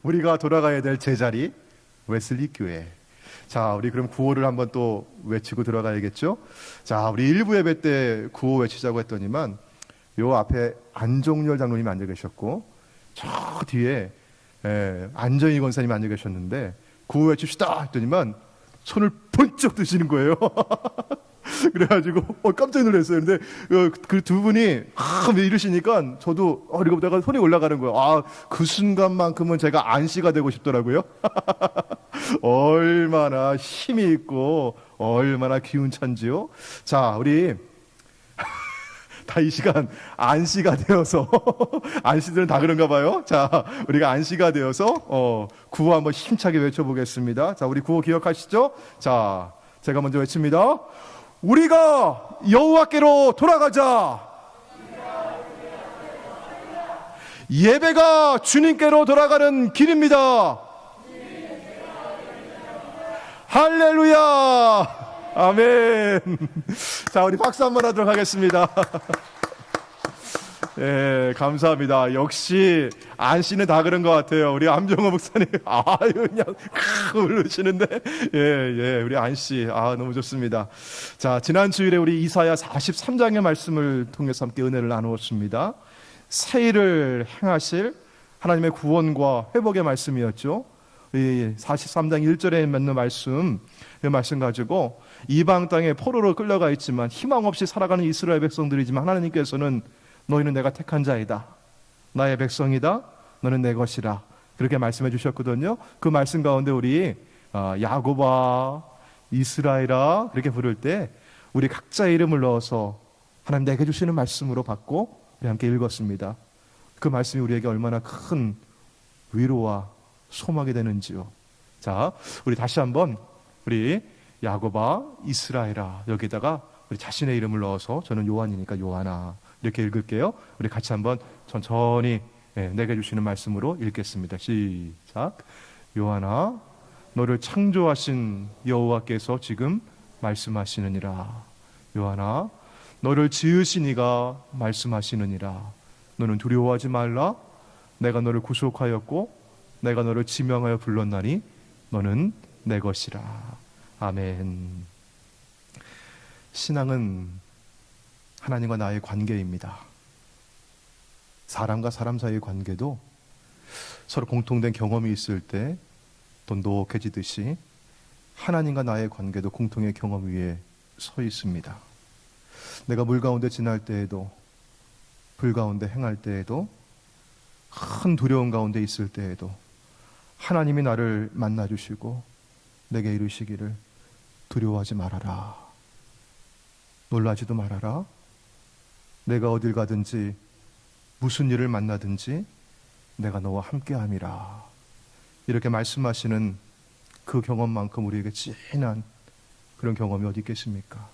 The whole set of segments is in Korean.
우리가 돌아가야 될 제자리 웨슬리 교회. 자, 우리 그럼 구호를 한번 또 외치고 들어가야겠죠? 자, 우리 일부 예배 때 구호 외치자고 했더니만 요 앞에 안종렬 장로님이 앉아 계셨고 저 뒤에 안정희 권사님이 앉아 계셨는데 구호 외칩시다 했더니만 손을 번쩍 드시는 거예요. 그래가지고 깜짝 놀랐어요. 근데 그 두 분이 이러시니까 저도 이러고 내가 손이 올라가는 거예요. 그 순간만큼은 제가 안씨가 되고 싶더라고요. 얼마나 힘이 있고 얼마나 기운찬지요. 자, 우리 다 이 시간 안씨가 되어서 안씨들은 다 그런가 봐요. 자, 우리가 안씨가 되어서 구호 한번 힘차게 외쳐보겠습니다. 자, 우리 구호 기억하시죠? 자, 제가 먼저 외칩니다. 우리가 여호와께로 돌아가자. 예배가 주님께로 돌아가는 길입니다. 할렐루야. 아멘. 자, 우리 박수 한번 하도록 하겠습니다. 예, 감사합니다. 역시 안씨는 다 그런 것 같아요. 우리 암정호 목사님, 그냥 울으시는데, 예, 우리 안씨, 너무 좋습니다. 자, 지난 주일에 우리 이사야 43장의 말씀을 통해서 함께 은혜를 나누었습니다. 새 일을 행하실 하나님의 구원과 회복의 말씀이었죠. 이 43장 1절에 맺는 말씀, 이 말씀 가지고 이방 땅에 포로로 끌려가 있지만 희망 없이 살아가는 이스라엘 백성들이지만 하나님께서는 너희는 내가 택한 자이다. 나의 백성이다. 너는 내 것이라. 그렇게 말씀해 주셨거든요. 그 말씀 가운데 우리 야곱아, 이스라엘아 그렇게 부를 때 우리 각자의 이름을 넣어서 하나님 내게 주시는 말씀으로 받고 우리 함께 읽었습니다. 그 말씀이 우리에게 얼마나 큰 위로와 소망이 되는지요. 자, 우리 다시 한번 우리 야곱아, 이스라엘아 여기다가 우리 자신의 이름을 넣어서 저는 요한이니까 요한아 이렇게 읽을게요. 우리 같이 한번 천천히 내게 주시는 말씀으로 읽겠습니다. 시작. 요한아, 너를 창조하신 여호와께서 지금 말씀하시느니라. 요한아, 너를 지으신 이가 말씀하시느니라. 너는 두려워하지 말라. 내가 너를 구속하였고 내가 너를 지명하여 불렀나니 너는 내 것이라. 아멘. 신앙은 하나님과 나의 관계입니다. 사람과 사람 사이의 관계도 서로 공통된 경험이 있을 때 돈독해지듯이 하나님과 나의 관계도 공통의 경험 위에 서 있습니다. 내가 물 가운데 지날 때에도 불 가운데 행할 때에도 큰 두려움 가운데 있을 때에도 하나님이 나를 만나주시고 내게 이르시기를 두려워하지 말아라. 놀라지도 말아라. 내가 어딜 가든지 무슨 일을 만나든지 내가 너와 함께함이라. 이렇게 말씀하시는 그 경험만큼 우리에게 진한 그런 경험이 어디 있겠습니까?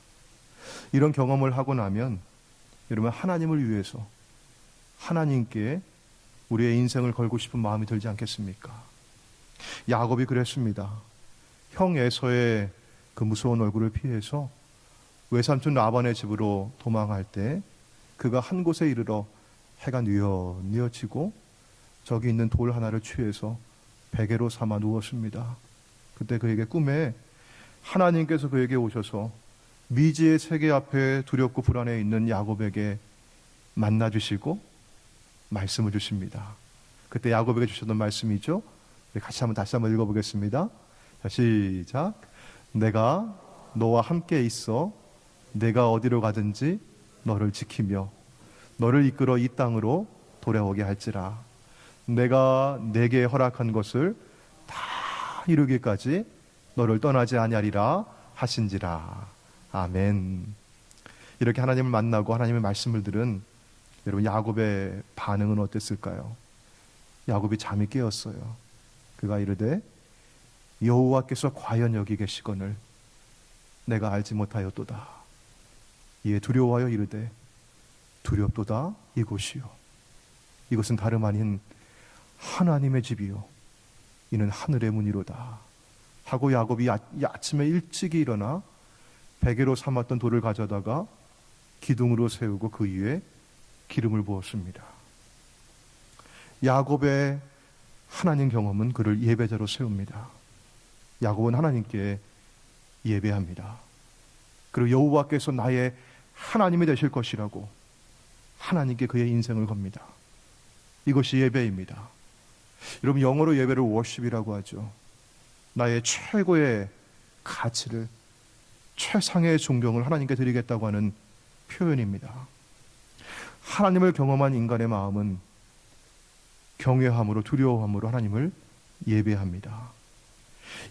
이런 경험을 하고 나면 여러분 하나님을 위해서 하나님께 우리의 인생을 걸고 싶은 마음이 들지 않겠습니까? 야곱이 그랬습니다. 형 에서의 그 무서운 얼굴을 피해서 외삼촌 라반의 집으로 도망할 때 그가 한 곳에 이르러 해가 뉘어지고 저기 있는 돌 하나를 취해서 베개로 삼아 누웠습니다. 그때 그에게 꿈에 하나님께서 그에게 오셔서 미지의 세계 앞에 두렵고 불안해 있는 야곱에게 만나주시고 말씀을 주십니다. 그때 야곱에게 주셨던 말씀이죠. 다시 한번 읽어보겠습니다. 자, 시작. 내가 너와 함께 있어 내가 어디로 가든지 너를 지키며 너를 이끌어 이 땅으로 돌아오게 할지라. 내가 내게 허락한 것을 다 이루기까지 너를 떠나지 아니하리라 하신지라. 아멘. 이렇게 하나님을 만나고 하나님의 말씀을 들은 여러분 야곱의 반응은 어땠을까요? 야곱이 잠이 깨었어요. 그가 이르되 여호와께서 과연 여기 계시거늘 내가 알지 못하였도다. 이에 두려워하여 이르되 두렵도다 이곳이요 이것은 다름 아닌 하나님의 집이요 이는 하늘의 문이로다 하고 야곱이 아침에 일찍이 일어나 베개로 삼았던 돌을 가져다가 기둥으로 세우고 그 위에 기름을 부었습니다. 야곱의 하나님 경험은 그를 예배자로 세웁니다. 야곱은 하나님께 예배합니다. 그리고 여호와께서 나의 하나님이 되실 것이라고 하나님께 그의 인생을 겁니다. 이것이 예배입니다. 여러분, 영어로 예배를 worship이라고 하죠. 나의 최고의 가치를, 최상의 존경을 하나님께 드리겠다고 하는 표현입니다. 하나님을 경험한 인간의 마음은 경외함으로, 두려워함으로 하나님을 예배합니다.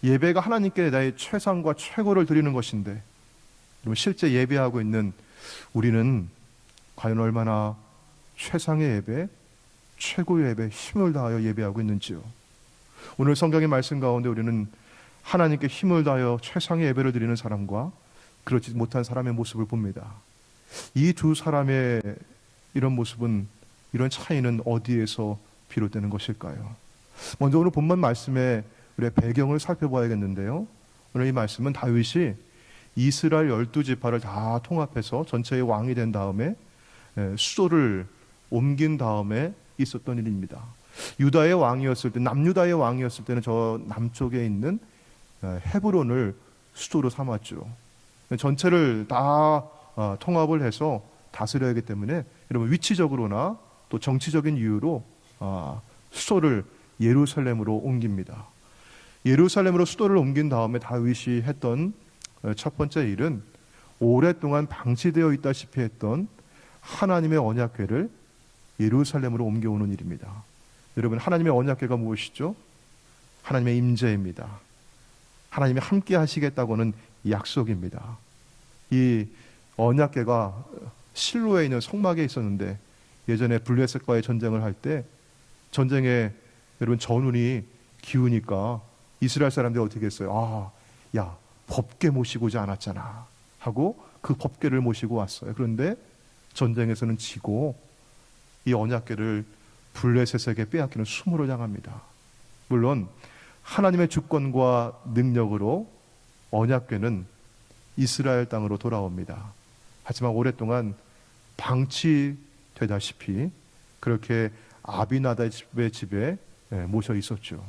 예배가 하나님께 나의 최상과 최고를 드리는 것인데, 그럼 실제 예배하고 있는 우리는 과연 얼마나 최상의 예배, 최고의 예배, 힘을 다하여 예배하고 있는지요. 오늘 성경의 말씀 가운데 우리는 하나님께 힘을 다하여 최상의 예배를 드리는 사람과 그렇지 못한 사람의 모습을 봅니다. 이 두 사람의 이런 모습은, 이런 차이는 어디에서 비롯되는 것일까요? 먼저 오늘 본문 말씀의 우리의 배경을 살펴봐야겠는데요. 오늘 이 말씀은 다윗이 이스라엘 12지파를 다 통합해서 전체의 왕이 된 다음에 수도를 옮긴 다음에 있었던 일입니다. 유다의 왕이었을 때, 남유다의 왕이었을 때는 저 남쪽에 있는 헤브론을 수도로 삼았죠. 전체를 다 통합을 해서 다스려야 하기 때문에 여러분, 위치적으로나 또 정치적인 이유로 수도를 예루살렘으로 옮깁니다. 예루살렘으로 수도를 옮긴 다음에 다윗이 했던 첫 번째 일은 오랫동안 방치되어 있다시피 했던 하나님의 언약궤를 예루살렘으로 옮겨오는 일입니다. 여러분, 하나님의 언약궤가 무엇이죠? 하나님의 임재입니다. 하나님이 함께 하시겠다고는 약속입니다. 이 언약궤가 실로에 있는 성막에 있었는데, 예전에 블레셋과의 전쟁을 할 때 전쟁에 여러분 전운이 기우니까 이스라엘 사람들이 어떻게 했어요? 야, 법궤 모시고 오지 않았잖아 하고 그 법궤를 모시고 왔어요. 그런데 전쟁에서는 지고 이 언약궤를 블레셋에게 빼앗기는 수모를 당합니다. 물론 하나님의 주권과 능력으로 언약궤는 이스라엘 땅으로 돌아옵니다. 하지만 오랫동안 방치되다시피 그렇게 아비나답의 집에 모셔 있었죠.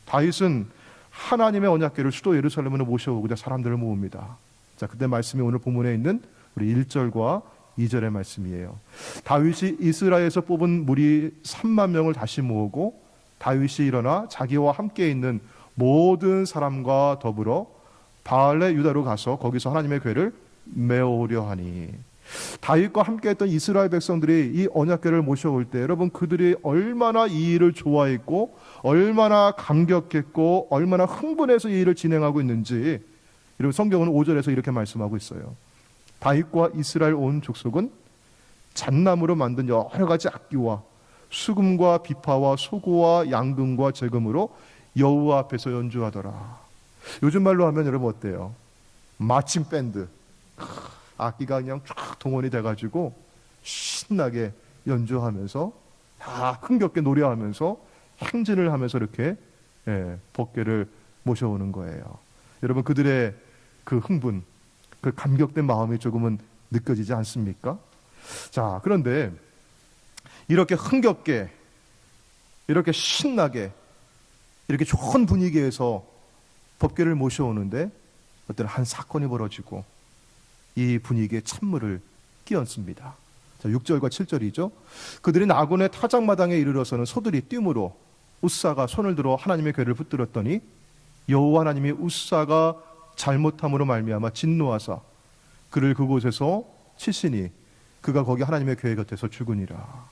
다윗은 하나님의 언약궤를 수도 예루살렘으로 모셔오고자 사람들을 모읍니다. 자, 그때 말씀이 오늘 본문에 있는 우리 1절과 2절의 말씀이에요. 다윗이 이스라엘에서 뽑은 무리 3만 명을 다시 모으고 다윗이 일어나 자기와 함께 있는 모든 사람과 더불어 바알레 유다로 가서 거기서 하나님의 궤를 메어오려 하니, 다윗과 함께했던 이스라엘 백성들이 이 언약궤를 모셔올 때 여러분, 그들이 얼마나 이 일을 좋아했고 얼마나 감격했고 얼마나 흥분해서 이 일을 진행하고 있는지, 여러분, 성경은 5절에서 이렇게 말씀하고 있어요. 다윗과 이스라엘 온 족속은 잣나무로 만든 여러 가지 악기와 수금과 비파와 소고와 양금과 제금으로 여호와 앞에서 연주하더라. 요즘 말로 하면 여러분 어때요? 마침 밴드, 악기가 그냥 쫙 동원이 돼가지고 신나게 연주하면서 다 흥겹게 노래하면서 행진을 하면서 이렇게 법궤를 모셔오는 거예요. 여러분, 그들의 그 흥분, 그 감격된 마음이 조금은 느껴지지 않습니까? 자, 그런데 이렇게 흥겹게, 이렇게 신나게, 이렇게 좋은 분위기에서 법궤를 모셔오는데 어떤 한 사건이 벌어지고 이 분위기에 찬물을 끼얹습니다. 자, 6절과 7절이죠. 그들이 나곤의 타작마당에 이르러서는 소들이 뜀으로 웃사가 손을 들어 하나님의 궤를 붙들었더니 여호와 하나님이 웃사가 잘못함으로 말미암아 진노하사 그를 그곳에서 치시니 그가 거기 하나님의 궤 곁에서 죽으니라.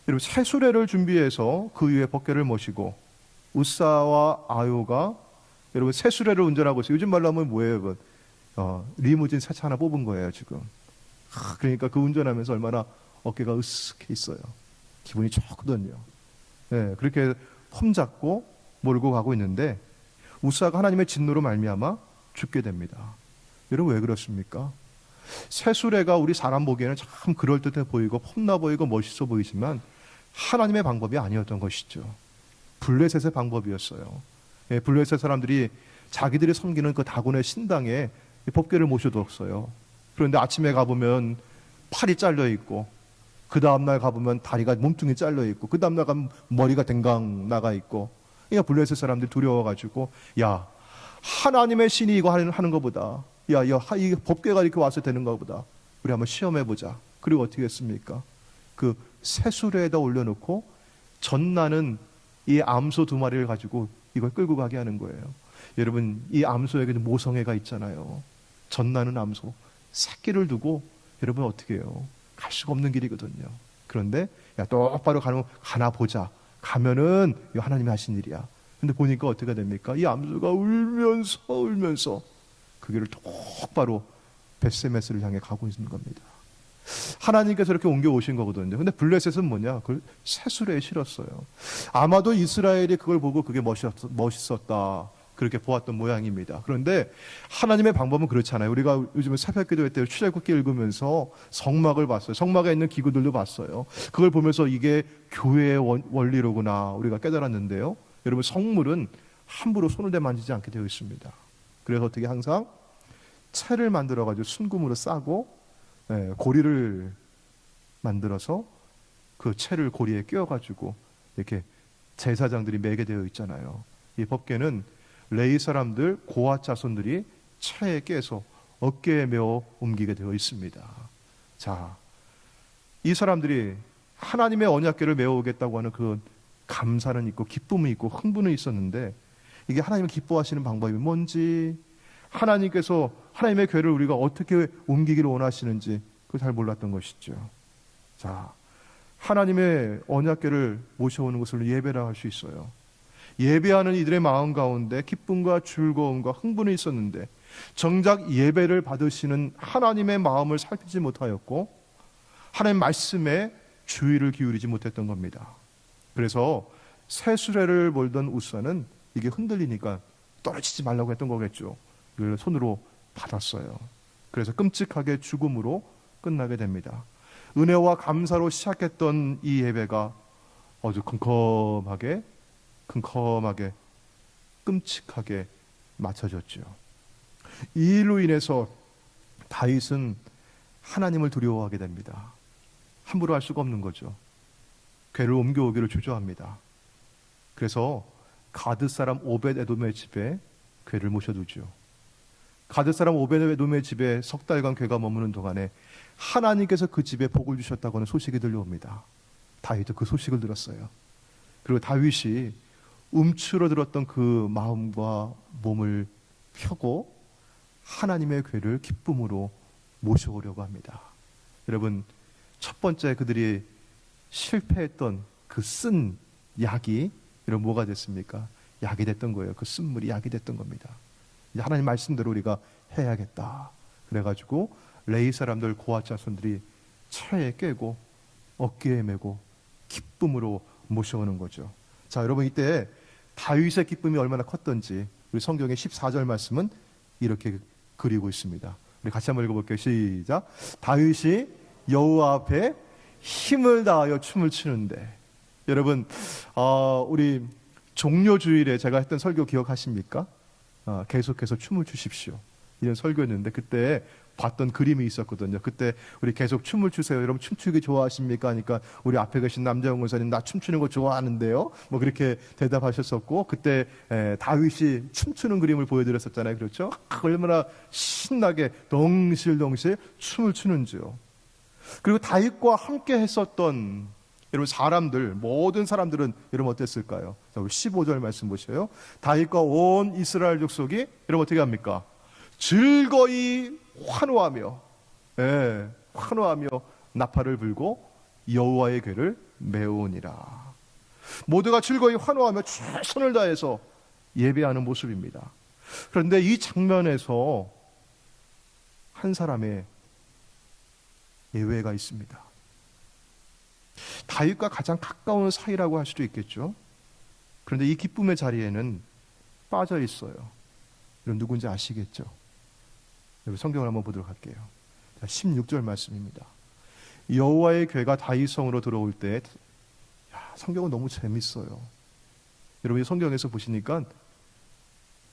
여러분, 새 수레를 준비해서 그 위에 법궤를 모시고 웃사와 아요가 여러분 새 수레를 운전하고 있어요. 요즘 말로 하면 뭐예요, 여러분? 리무진 새 차 하나 뽑은 거예요 지금. 그러니까 그 운전하면서 얼마나 어깨가 으쓱해 있어요. 기분이 좋거든요. 그렇게 폼잡고 몰고 가고 있는데 웃사가 하나님의 진노로 말미암아 죽게 됩니다. 여러분, 왜 그렇습니까? 새 수레가 우리 사람 보기에는 참 그럴듯해 보이고 폼나 보이고 멋있어 보이지만 하나님의 방법이 아니었던 것이죠. 블레셋의 방법이었어요. 블레셋 사람들이 자기들이 섬기는 그 다곤의 신당에 법궤를 모셔뒀어요. 그런데 아침에 가보면 팔이 잘려 있고 그 다음날 가보면 다리가 몸뚱이 잘려 있고, 그 다음날 가면 머리가 댕강 나가 있고. 그러니까 블레셋 사람들이 두려워가지고, 야, 하나님의 신이 이거 하는 것보다, 이 법궤가 이렇게 와서 되는 것보다 우리 한번 시험해보자. 그리고 어떻게 했습니까? 그 새수레에다 올려놓고 전나는 이 암소 2마리를 가지고 이걸 끌고 가게 하는 거예요. 여러분, 이 암소에게도 모성애가 있잖아요. 전나는 암소 새끼를 두고 여러분 어떻게 해요? 갈 수가 없는 길이거든요. 그런데 야, 똑바로 가나 보자. 가면은 이거 하나님이 하신 일이야. 근데 보니까 어떻게 됩니까? 이 암소가 울면서 그 길을 똑바로 벳세메스를 향해 가고 있는 겁니다. 하나님께서 이렇게 옮겨 오신 거거든요. 근데 블레셋은 뭐냐? 그걸 새수레에 실었어요. 아마도 이스라엘이 그걸 보고 그게 멋있었다. 그렇게 보았던 모양입니다. 그런데 하나님의 방법은 그렇잖아요. 우리가 요즘에 새벽기도회 때 출애굽기 읽으면서 성막을 봤어요. 성막에 있는 기구들도 봤어요. 그걸 보면서 이게 교회의 원리로구나 우리가 깨달았는데요. 여러분, 성물은 함부로 손을 대 만지지 않게 되어 있습니다. 그래서 어떻게 항상 채를 만들어가지고 순금으로 싸고 고리를 만들어서 그 채를 고리에 끼워가지고 이렇게 제사장들이 매게 되어 있잖아요. 이 법궤는 레위 사람들 고아 자손들이 채에 깨서 어깨에 메어 옮기게 되어 있습니다. 자, 이 사람들이 하나님의 언약궤를 메어오겠다고 하는 그 감사는 있고 기쁨은 있고 흥분은 있었는데, 이게 하나님이 기뻐하시는 방법이 뭔지, 하나님께서 하나님의 궤를 우리가 어떻게 옮기기를 원하시는지 그걸 잘 몰랐던 것이죠. 자, 하나님의 언약궤를 모셔오는 것을 예배라 할 수 있어요. 예배하는 이들의 마음 가운데 기쁨과 즐거움과 흥분이 있었는데 정작 예배를 받으시는 하나님의 마음을 살피지 못하였고 하나님 말씀에 주의를 기울이지 못했던 겁니다. 그래서 새수레를 몰던 우사는 이게 흔들리니까 떨어지지 말라고 했던 거겠죠. 이걸 손으로 받았어요. 그래서 끔찍하게 죽음으로 끝나게 됩니다. 은혜와 감사로 시작했던 이 예배가 아주 컴컴하게 끔찍하게 맞춰졌죠. 이 일로 인해서 다윗은 하나님을 두려워하게 됩니다. 함부로 할 수가 없는 거죠. 궤를 옮겨오기를 주저합니다. 그래서 가드 사람 오벳에돔의 집에 궤를 모셔두죠. 가드 사람 오벳에돔의 집에 석 달간 궤가 머무는 동안에 하나님께서 그 집에 복을 주셨다고 하는 소식이 들려옵니다. 다윗도 그 소식을 들었어요. 그리고 다윗이 움츠러들었던 그 마음과 몸을 펴고 하나님의 궤를 기쁨으로 모셔오려고 합니다. 여러분, 첫 번째 그들이 실패했던 그 쓴 약이 여러분 뭐가 됐습니까? 약이 됐던 거예요. 그 쓴물이 약이 됐던 겁니다. 이제 하나님 말씀대로 우리가 해야겠다. 그래가지고 레위 사람들 고아 자손들이 차에 깨고 어깨에 메고 기쁨으로 모셔오는 거죠. 자, 여러분, 이때 다윗의 기쁨이 얼마나 컸던지 우리 성경의 14절 말씀은 이렇게 그리고 있습니다. 우리 같이 한번 읽어볼게요. 시작. 다윗이 여호와 앞에 힘을 다하여 춤을 추는데, 여러분, 우리 종료주일에 제가 했던 설교 기억하십니까? 계속해서 춤을 추십시오, 이런 설교였는데 그때 봤던 그림이 있었거든요. 그때 우리 계속 춤을 추세요. 여러분 춤추기 좋아하십니까? 하니까 우리 앞에 계신 남자영 권사님, 나 춤추는 거 좋아하는데요. 뭐 그렇게 대답하셨었고, 그때 다윗이 춤추는 그림을 보여드렸었잖아요. 그렇죠? 얼마나 신나게 덩실덩실 춤을 추는지요. 그리고 다윗과 함께 했었던 여러분 사람들, 모든 사람들은 여러분 어땠을까요? 자, 우리 15절 말씀 보세요. 다윗과 온 이스라엘 족속이 여러분 어떻게 합니까? 즐거이 환호하며, 환호하며 나팔을 불고 여호와의 궤를 메우니라. 모두가 즐거이 환호하며 최선을 다해서 예배하는 모습입니다. 그런데 이 장면에서 한 사람의 예외가 있습니다. 다윗과 가장 가까운 사이라고 할 수도 있겠죠. 그런데 이 기쁨의 자리에는 빠져 있어요. 여러분 누군지 아시겠죠? 여러분 성경을 한번 보도록 할게요. 16절 말씀입니다. 여호와의 궤가 다윗성으로 들어올 때, 성경은 너무 재밌어요. 여러분 이 성경에서 보시니까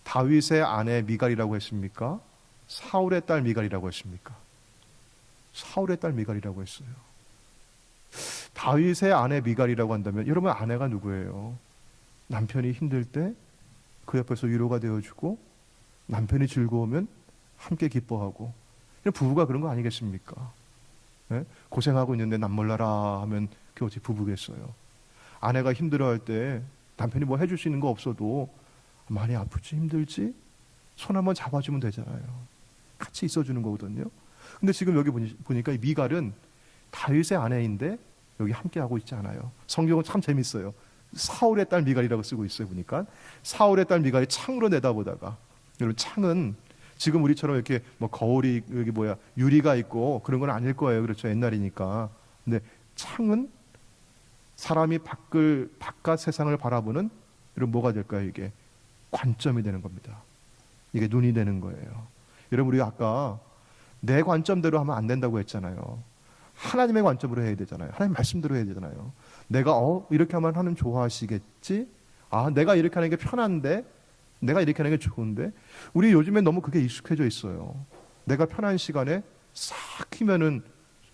다윗의 아내 미갈이라고 했습니까? 사울의 딸 미갈이라고 했습니까? 사울의 딸 미갈이라고 했어요. 다윗의 아내 미갈이라고 한다면 여러분 아내가 누구예요? 남편이 힘들 때 그 옆에서 위로가 되어주고 남편이 즐거우면 함께 기뻐하고 부부가 그런 거 아니겠습니까? 네? 고생하고 있는데 남 몰라라 하면 그게 어찌 부부겠어요? 아내가 힘들어할 때 남편이 뭐 해줄 수 있는 거 없어도 많이 아프지 힘들지? 손 한번 잡아주면 되잖아요. 같이 있어주는 거거든요. 근데 지금 여기 보니까 이 미갈은 다윗의 아내인데 여기 함께하고 있지 않아요. 성경은 참 재밌어요. 사울의 딸 미갈이라고 쓰고 있어요. 보니까 사울의 딸 미갈이 창으로 내다보다가, 여러분 창은 지금 우리처럼 이렇게 뭐 거울이 여기 유리가 있고 그런 건 아닐 거예요. 그렇죠. 옛날이니까. 근데 창은 사람이 바깥 세상을 바라보는, 여러분 뭐가 될까요? 이게 관점이 되는 겁니다. 이게 눈이 되는 거예요. 여러분 우리가 아까 내 관점대로 하면 안 된다고 했잖아요. 하나님의 관점으로 해야 되잖아요. 하나님 말씀대로 해야 되잖아요. 내가 이렇게 하면 하나님 좋아하시겠지? 내가 이렇게 하는 게 편한데, 내가 이렇게 하는 게 좋은데. 우리 요즘에 너무 그게 익숙해져 있어요. 내가 편한 시간에 싹 키면은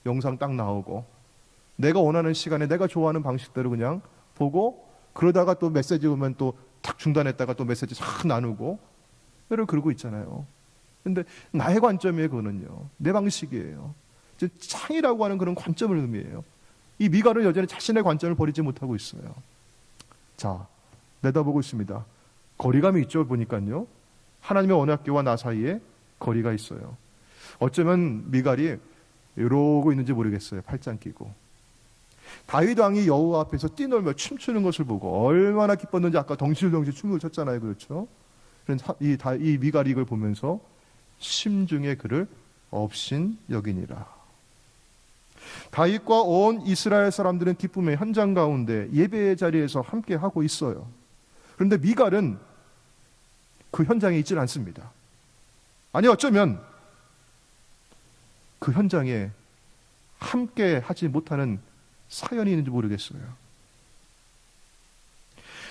영상 딱 나오고, 내가 원하는 시간에 내가 좋아하는 방식대로 그냥 보고, 그러다가 또 메시지 오면 또 탁 중단했다가 또 메시지 싹 나누고, 여러분 그러고 있잖아요. 근데 나의 관점이에요. 그거는요, 내 방식이에요. 창이라고 하는 그런 관점을 의미해요. 이 미갈은 여전히 자신의 관점을 버리지 못하고 있어요. 자, 내다보고 있습니다. 거리감이 있죠. 보니까요, 하나님의 언약궤와 나 사이에 거리가 있어요. 어쩌면 미갈이 이러고 있는지 모르겠어요. 팔짱 끼고. 다윗 왕이 여호와 앞에서 뛰놀며 춤추는 것을 보고 얼마나 기뻤는지 아까 덩실덩실 춤을 췄잖아요. 그렇죠? 이 미갈이 이걸 보면서 심중에 그를 업신 여기니라. 다윗과 온 이스라엘 사람들은 기쁨의 현장 가운데 예배의 자리에서 함께 하고 있어요. 그런데 미갈은 그 현장에 있질 않습니다. 아니, 어쩌면 그 현장에 함께 하지 못하는 사연이 있는지 모르겠어요.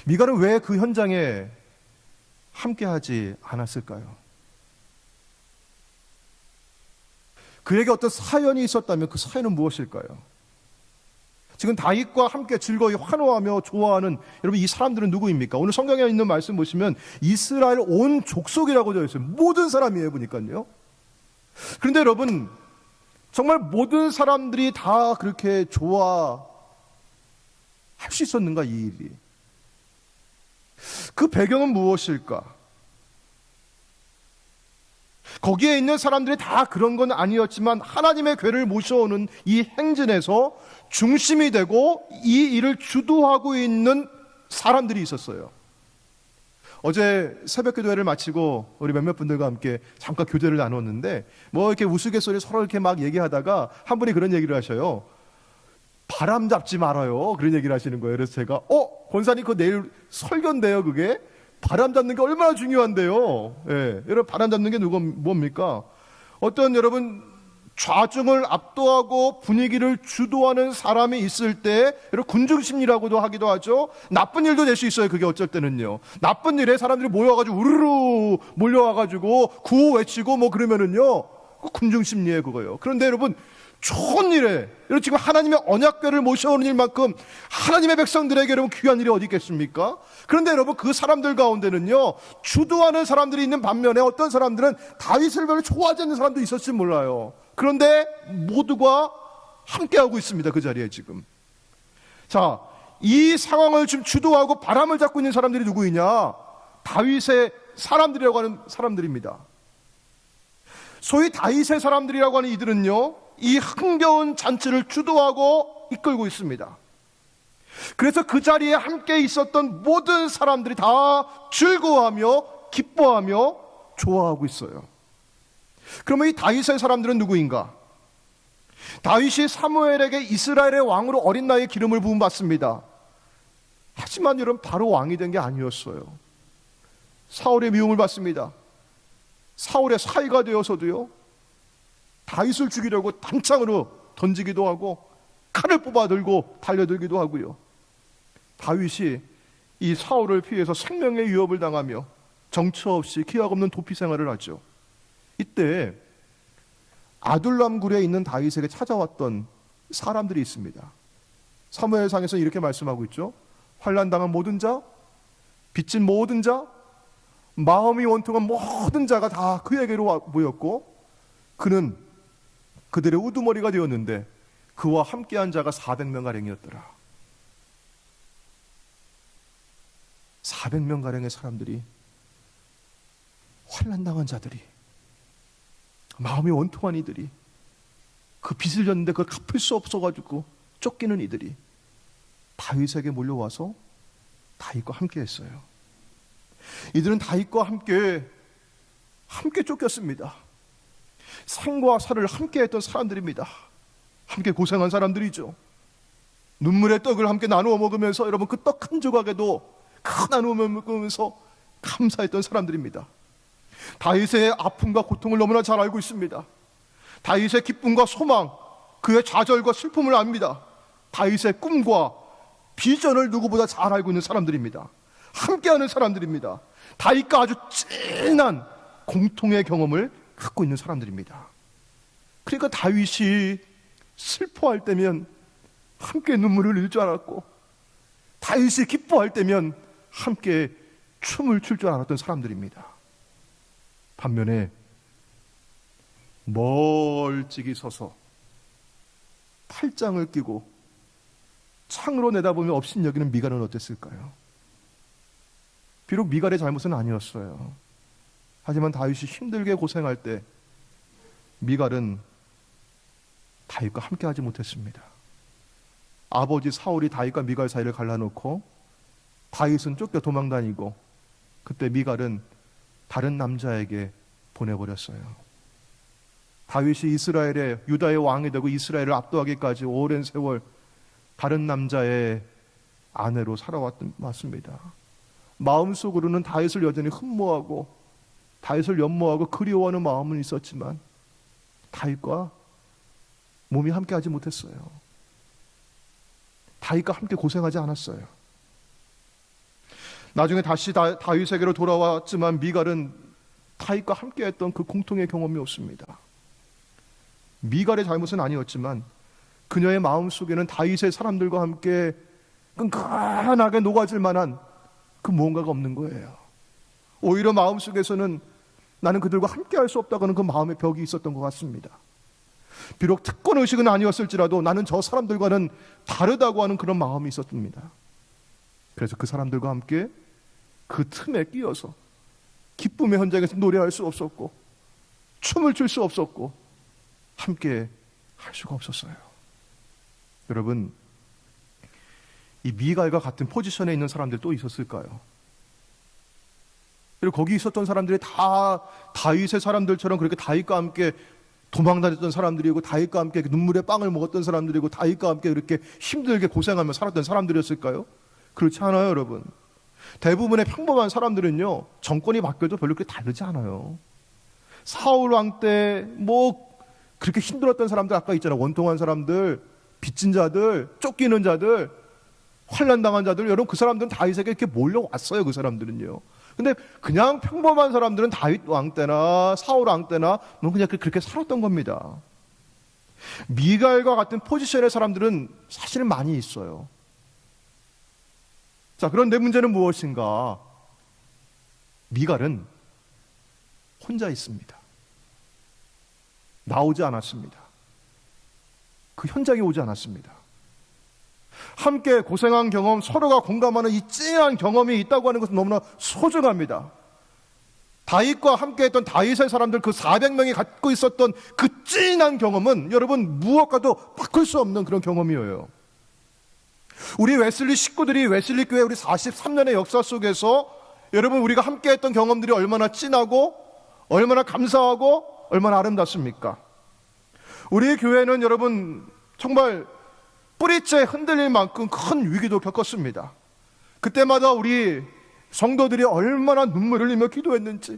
미갈은 왜 그 현장에 함께 하지 않았을까요? 그에게 어떤 사연이 있었다면 그 사연은 무엇일까요? 지금 다윗과 함께 즐거이 환호하며 좋아하는 여러분, 이 사람들은 누구입니까? 오늘 성경에 있는 말씀 보시면 이스라엘 온 족속이라고 되어 있어요. 모든 사람이에요. 보니까요. 그런데 여러분, 정말 모든 사람들이 다 그렇게 좋아할 수 있었는가, 이 일이? 그 배경은 무엇일까? 거기에 있는 사람들이 다 그런 건 아니었지만 하나님의 궤를 모셔오는 이 행진에서 중심이 되고 이 일을 주도하고 있는 사람들이 있었어요. 어제 새벽 기도회를 마치고 우리 몇몇 분들과 함께 잠깐 교제를 나눴는데, 뭐 이렇게 우스갯소리 서로 이렇게 막 얘기하다가 한 분이 그런 얘기를 하셔요. 바람 잡지 말아요. 그런 얘기를 하시는 거예요. 그래서 제가 권사님 그거 내일 설교인데요. 그게 바람 잡는 게 얼마나 중요한데요. 예, 여러분 바람 잡는 게 뭡니까? 어떤 여러분 좌중을 압도하고 분위기를 주도하는 사람이 있을 때, 여러분 군중심리라고도 하기도 하죠. 나쁜 일도 될 수 있어요. 그게 어쩔 때는요. 나쁜 일에 사람들이 모여가지고 우르르 몰려와가지고 구호 외치고 뭐 그러면은요, 군중심리에 그거요. 그런데 여러분 좋은 일에, 여러분 지금 하나님의 언약궤를 모셔오는 일만큼 하나님의 백성들에게 여러분 귀한 일이 어디 있겠습니까? 그런데 여러분 그 사람들 가운데는요, 주도하는 사람들이 있는 반면에 어떤 사람들은 다윗을 별로 좋아하지 않는 사람도 있었을지 몰라요. 그런데 모두가 함께하고 있습니다. 그 자리에 지금. 자, 이 상황을 지금 주도하고 바람을 잡고 있는 사람들이 누구이냐? 다윗의 사람들이라고 하는 사람들입니다. 소위 다윗의 사람들이라고 하는 이들은요, 이 흥겨운 잔치를 주도하고 이끌고 있습니다. 그래서 그 자리에 함께 있었던 모든 사람들이 다 즐거워하며 기뻐하며 좋아하고 있어요. 그러면 이 다윗의 사람들은 누구인가? 다윗이 사무엘에게 이스라엘의 왕으로 어린 나이에 기름을 부음 받습니다. 하지만 여러분 바로 왕이 된 게 아니었어요. 사울의 미움을 받습니다. 사울의 사이가 되어서도요, 다윗을 죽이려고 단창으로 던지기도 하고 칼을 뽑아 들고 달려들기도 하고요. 다윗이 이 사울을 피해서 생명의 위협을 당하며 정처 없이 기약 없는 도피 생활을 하죠. 이때 아둘람 굴에 있는 다윗에게 찾아왔던 사람들이 있습니다. 사무엘상에서 이렇게 말씀하고 있죠. 환난당한 모든 자, 빚진 모든 자, 마음이 원통한 모든 자가 다 그에게로 모였고 그는 그들의 우두머리가 되었는데 그와 함께한 자가 400명가량이었더라. 400명가량의 사람들이, 환난당한 자들이, 마음이 원통한 이들이, 그 빚을 졌는데 그걸 갚을 수 없어가지고 쫓기는 이들이 다윗에게 몰려와서 다윗과 함께 했어요. 이들은 다윗과 함께 쫓겼습니다. 생과 사를 함께 했던 사람들입니다. 함께 고생한 사람들이죠. 눈물의 떡을 함께 나누어 먹으면서 여러분 그 떡 한 조각에도 큰 나누어 먹으면서 감사했던 사람들입니다. 다윗의 아픔과 고통을 너무나 잘 알고 있습니다. 다윗의 기쁨과 소망, 그의 좌절과 슬픔을 압니다. 다윗의 꿈과 비전을 누구보다 잘 알고 있는 사람들입니다. 함께하는 사람들입니다. 다윗과 아주 진한 공통의 경험을 갖고 있는 사람들입니다. 그러니까 다윗이 슬퍼할 때면 함께 눈물을 흘릴 줄 알았고, 다윗이 기뻐할 때면 함께 춤을 출 줄 알았던 사람들입니다. 반면에 멀찍이 서서 팔짱을 끼고 창으로 내다보며 업신여기는 미갈은 어땠을까요? 비록 미갈의 잘못은 아니었어요. 하지만 다윗이 힘들게 고생할 때 미갈은 다윗과 함께하지 못했습니다. 아버지 사울이 다윗과 미갈 사이를 갈라놓고 다윗은 쫓겨 도망다니고 그때 미갈은 다른 남자에게 보내버렸어요. 다윗이 이스라엘의 유다의 왕이 되고 이스라엘을 압도하기까지 오랜 세월 다른 남자의 아내로 살아왔습니다. 마음속으로는 다윗을 여전히 흠모하고 다윗을 연모하고 그리워하는 마음은 있었지만 다윗과 몸이 함께하지 못했어요. 다윗과 함께 고생하지 않았어요. 나중에 다시 다윗에게로 돌아왔지만 미갈은 다윗과 함께했던 그 공통의 경험이 없습니다. 미갈의 잘못은 아니었지만 그녀의 마음속에는 다윗의 사람들과 함께 끈끈하게 녹아질 만한 그 무언가가 없는 거예요. 오히려 마음속에서는 나는 그들과 함께할 수 없다고는 그 마음의 벽이 있었던 것 같습니다. 비록 특권의식은 아니었을지라도 나는 저 사람들과는 다르다고 하는 그런 마음이 있었습니다. 그래서 그 사람들과 함께 그 틈에 끼어서 기쁨의 현장에서 노래할 수 없었고 춤을 출 수 없었고 함께 할 수가 없었어요. 여러분, 이 미갈과 같은 포지션에 있는 사람들 또 있었을까요? 그리고 거기 있었던 사람들이 다 다윗의 사람들처럼 그렇게 다윗과 함께 도망다녔던 사람들이고 다윗과 함께 눈물의 빵을 먹었던 사람들이고 다윗과 함께 그렇게 힘들게 고생하며 살았던 사람들이었을까요? 그렇지 않아요, 여러분. 대부분의 평범한 사람들은요, 정권이 바뀌어도 별로 그렇게 다르지 않아요. 사울 왕 때 그렇게 힘들었던 사람들 아까 있잖아요. 원통한 사람들, 빚진 자들, 쫓기는 자들, 환난당한 자들, 여러분 그 사람들은 다윗에게 이렇게 몰려왔어요. 그 사람들은요. 근데 그냥 평범한 사람들은 다윗 왕 때나 사울 왕 때나 그냥 그렇게 살았던 겁니다. 미갈과 같은 포지션의 사람들은 사실 많이 있어요. 자, 그런데 문제는 무엇인가? 미갈은 혼자 있습니다. 나오지 않았습니다. 그 현장에 오지 않았습니다. 함께 고생한 경험, 서로가 공감하는 이 찡한 경험이 있다고 하는 것은 너무나 소중합니다. 다윗과 함께했던 다윗의 사람들 그 400명이 갖고 있었던 그 찡한 경험은 여러분 무엇과도 바꿀 수 없는 그런 경험이에요. 우리 웨슬리 식구들이 웨슬리 교회 우리 43년의 역사 속에서 여러분 우리가 함께했던 경험들이 얼마나 찐하고 얼마나 감사하고 얼마나 아름답습니까? 우리 교회는 여러분 정말 뿌리째 흔들릴 만큼 큰 위기도 겪었습니다. 그때마다 우리 성도들이 얼마나 눈물을 흘리며 기도했는지,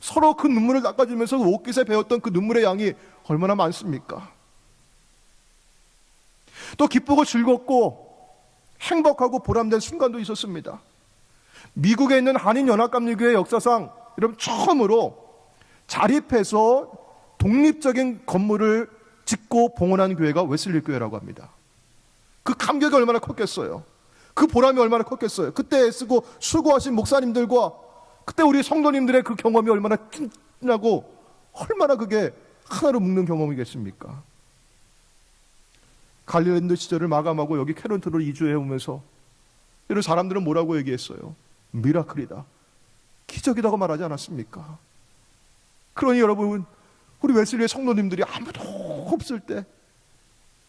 서로 그 눈물을 닦아주면서 옷깃에 배웠던 그 눈물의 양이 얼마나 많습니까? 또 기쁘고 즐겁고 행복하고 보람된 순간도 있었습니다. 미국에 있는 한인연합감리교회 역사상 여러분 처음으로 자립해서 독립적인 건물을 짓고 봉헌한 교회가 웨슬리 교회라고 합니다. 그 감격이 얼마나 컸겠어요. 그 보람이 얼마나 컸겠어요. 그때 애쓰고 수고하신 목사님들과 그때 우리 성도님들의 그 경험이 얼마나 끝나고 얼마나 그게 하나로 묶는 경험이겠습니까? 갈릴랜드 시절을 마감하고 여기 캐런토로 이주해 오면서 이런 사람들은 뭐라고 얘기했어요? 미라클이다, 기적이라고 말하지 않았습니까? 그러니 여러분, 우리 웨슬리의 성도님들이 아무도 없을 때,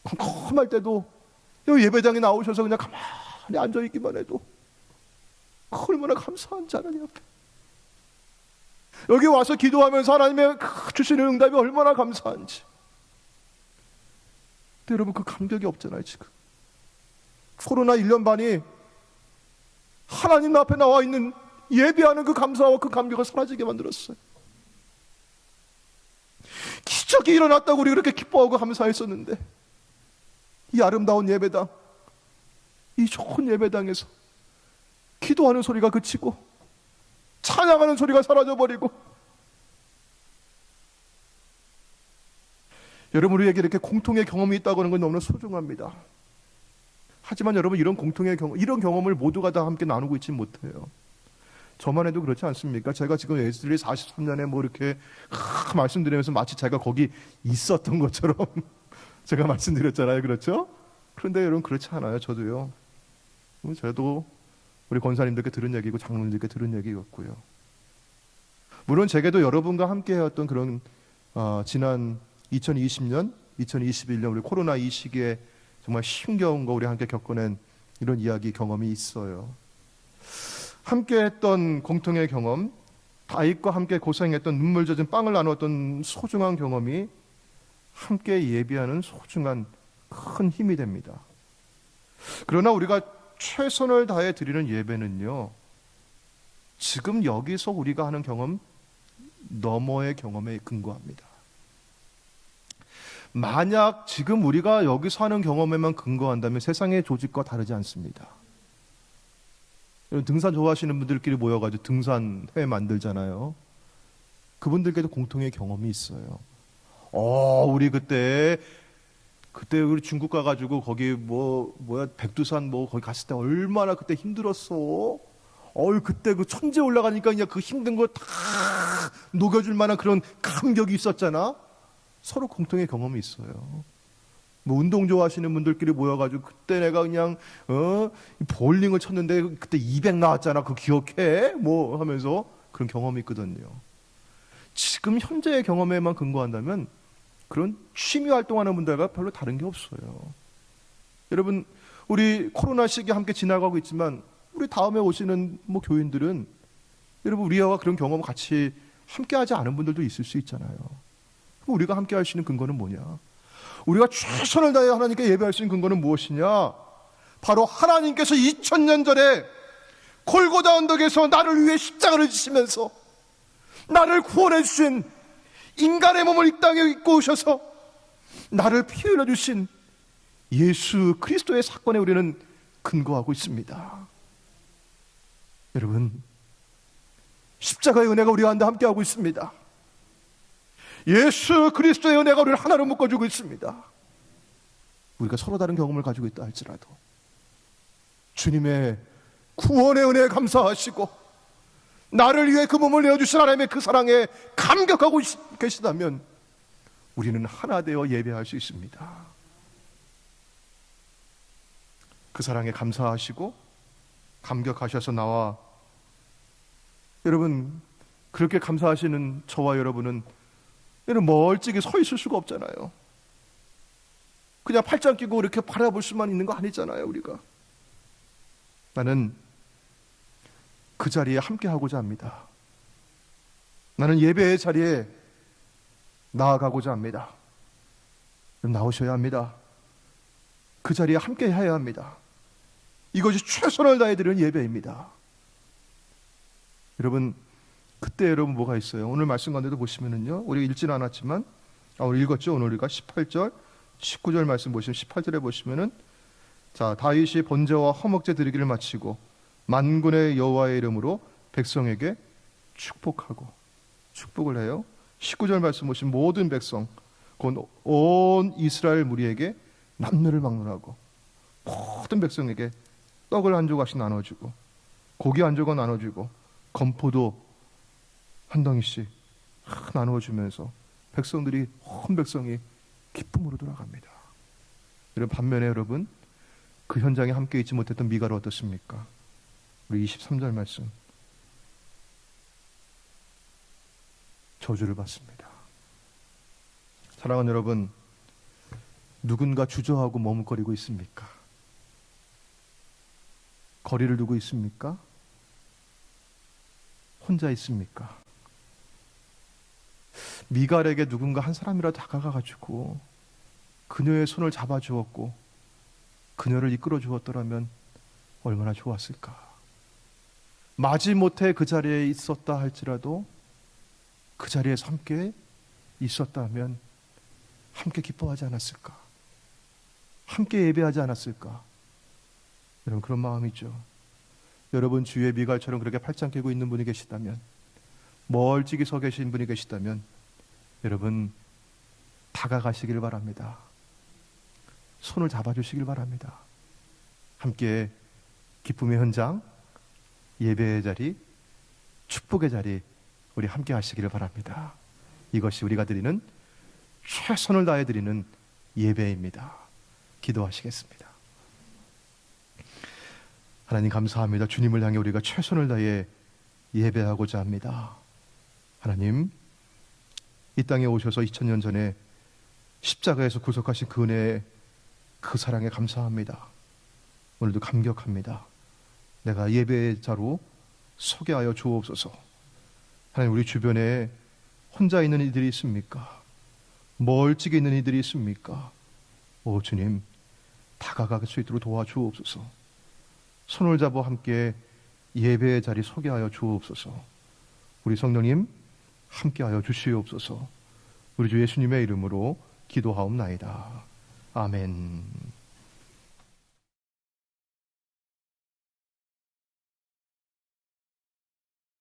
컴컴할 때도 여기 예배당에 나오셔서 그냥 가만히 앉아있기만 해도 얼마나 감사한지 하나님 앞에, 여기 와서 기도하면서 하나님의 주시는 응답이 얼마나 감사한지. 근데 여러분, 그 감격이 없잖아요. 지금 코로나 1년 반이 하나님 앞에 나와 있는 예배하는 그 감사와 그 감격을 사라지게 만들었어요. 기적이 일어났다고 우리 그렇게 기뻐하고 감사했었는데, 이 아름다운 예배당, 이 좋은 예배당에서 기도하는 소리가 그치고 찬양하는 소리가 사라져버리고, 여러분, 우리에게 이렇게 공통의 경험이 있다고 하는 건 너무나 소중합니다. 하지만 여러분, 이런 공통의 경험, 이런 경험을 모두가 다 함께 나누고 있지 못해요. 저만 해도 그렇지 않습니까? 제가 지금 웨슬리 43년에 뭐 이렇게 말씀드리면서 마치 제가 거기 있었던 것처럼 제가 말씀드렸잖아요. 그렇죠? 그런데 여러분, 그렇지 않아요. 저도요. 저도 우리 권사님들께 들은 얘기고 장로님들께 들은 얘기였고요. 물론 제게도 여러분과 함께 해왔던 그런 지난 2020년, 2021년 우리 코로나 이 시기에 정말 힘겨운 거 우리 함께 겪어낸 이런 이야기 경험이 있어요. 함께 했던 공통의 경험, 다윗과 함께 고생했던 눈물 젖은 빵을 나누었던 소중한 경험이 함께 예비하는 소중한 큰 힘이 됩니다. 그러나 우리가 최선을 다해 드리는 예배는요, 지금 여기서 우리가 하는 경험 너머의 경험에 근거합니다. 만약 지금 우리가 여기서 하는 경험에만 근거한다면 세상의 조직과 다르지 않습니다. 등산 좋아하시는 분들끼리 모여가지고 등산회 만들잖아요. 그분들께도 공통의 경험이 있어요. 우리 그때 우리 중국 가가지고 거기 백두산 거기 갔을 때 얼마나 그때 힘들었어. 그때 그 천재 올라가니까 그냥 그 힘든 거 다 녹여줄 만한 그런 감격이 있었잖아. 서로 공통의 경험이 있어요. 운동 좋아하시는 분들끼리 모여가지고 그때 내가 그냥 볼링을 쳤는데 그때 200 나왔잖아. 그거 기억해? 하면서 그런 경험이 있거든요. 지금 현재의 경험에만 근거한다면 그런 취미 활동하는 분들과 별로 다른 게 없어요. 여러분, 우리 코로나 시기 함께 지나가고 있지만 우리 다음에 오시는 교인들은 여러분, 우리와 그런 경험을 같이 함께하지 않은 분들도 있을 수 있잖아요. 우리가 함께 할 수 있는 근거는 뭐냐? 우리가 최선을 다해 하나님께 예배할 수 있는 근거는 무엇이냐? 바로 하나님께서 2000년 전에 골고다 언덕에서 나를 위해 십자가를 지시면서 나를 구원해 주신, 인간의 몸을 이 땅에 입고 오셔서 나를 피 흘려 주신 예수 그리스도의 사건에 우리는 근거하고 있습니다. 여러분, 십자가의 은혜가 우리와 함께하고 있습니다. 예수 그리스도의 은혜가 우리를 하나로 묶어주고 있습니다. 우리가 서로 다른 경험을 가지고 있다 할지라도 주님의 구원의 은혜에 감사하시고 나를 위해 그 몸을 내어주신 하나님의 그 사랑에 감격하고 계시다면 우리는 하나 되어 예배할 수 있습니다. 그 사랑에 감사하시고 감격하셔서 나와 여러분, 그렇게 감사하시는 저와 여러분은 멀찍이 서 있을 수가 없잖아요. 그냥 팔짱 끼고 이렇게 바라볼 수만 있는 거 아니잖아요. 우리가. 나는 그 자리에 함께 하고자 합니다. 나는 예배의 자리에 나아가고자 합니다. 나오셔야 합니다. 그 자리에 함께 해야 합니다. 이것이 최선을 다해 드리는 예배입니다. 여러분, 그때 여러분 뭐가 있어요? 오늘 말씀 가운데도 보시면은요, 우리가 읽지는 않았지만 오늘 읽었죠? 오늘 우리가 18절 19절 말씀 보시면 18절에 보시면은 다윗이 번제와 화목제 드리기를 마치고 만군의 여호와의 이름으로 백성에게 축복을 해요. 19절 말씀 보시면 모든 백성 곧 온 이스라엘 무리에게 남녀를 막론하고 모든 백성에게 떡을 한 조각씩 나눠주고 고기 한 조각 나눠주고 건포도 한 덩이씩 나누어주면서 백성들이 온 백성이 기쁨으로 돌아갑니다. 여러분, 반면에 여러분, 그 현장에 함께 있지 못했던 미가는 어떻습니까? 우리 23절 말씀, 저주를 받습니다. 사랑하는 여러분, 누군가 주저하고 머뭇거리고 있습니까? 거리를 두고 있습니까? 혼자 있습니까? 미갈에게 누군가 한 사람이라도 다가가가지고 그녀의 손을 잡아주었고 그녀를 이끌어 주었더라면 얼마나 좋았을까. 마지못해 그 자리에 있었다 할지라도 그 자리에서 함께 있었다면 함께 기뻐하지 않았을까, 함께 예배하지 않았을까. 여러분, 그런 마음이죠. 여러분 주위에 미갈처럼 그렇게 팔짱 끼고 있는 분이 계시다면, 멀찍이 서 계신 분이 계시다면 여러분 다가가시길 바랍니다. 손을 잡아주시길 바랍니다. 함께 기쁨의 현장, 예배의 자리, 축복의 자리 우리 함께 하시기를 바랍니다. 이것이 우리가 드리는 최선을 다해 드리는 예배입니다. 기도하시겠습니다. 하나님 감사합니다. 주님을 향해 우리가 최선을 다해 예배하고자 합니다. 하나님, 이 땅에 오셔서 2000년 전에 십자가에서 구속하신 그 은혜, 그 사랑에 감사합니다. 오늘도 감격합니다. 내가 예배의 자로 서게 하여 주옵소서. 하나님, 우리 주변에 혼자 있는 이들이 있습니까? 멀찍이 있는 이들이 있습니까? 오 주님, 다가갈 수 있도록 도와주옵소서. 손을 잡아 함께 예배의 자리 서게 하여 주옵소서. 우리 성령님 함께하여 주시옵소서. 우리 주 예수님의 이름으로 기도하옵나이다. 아멘.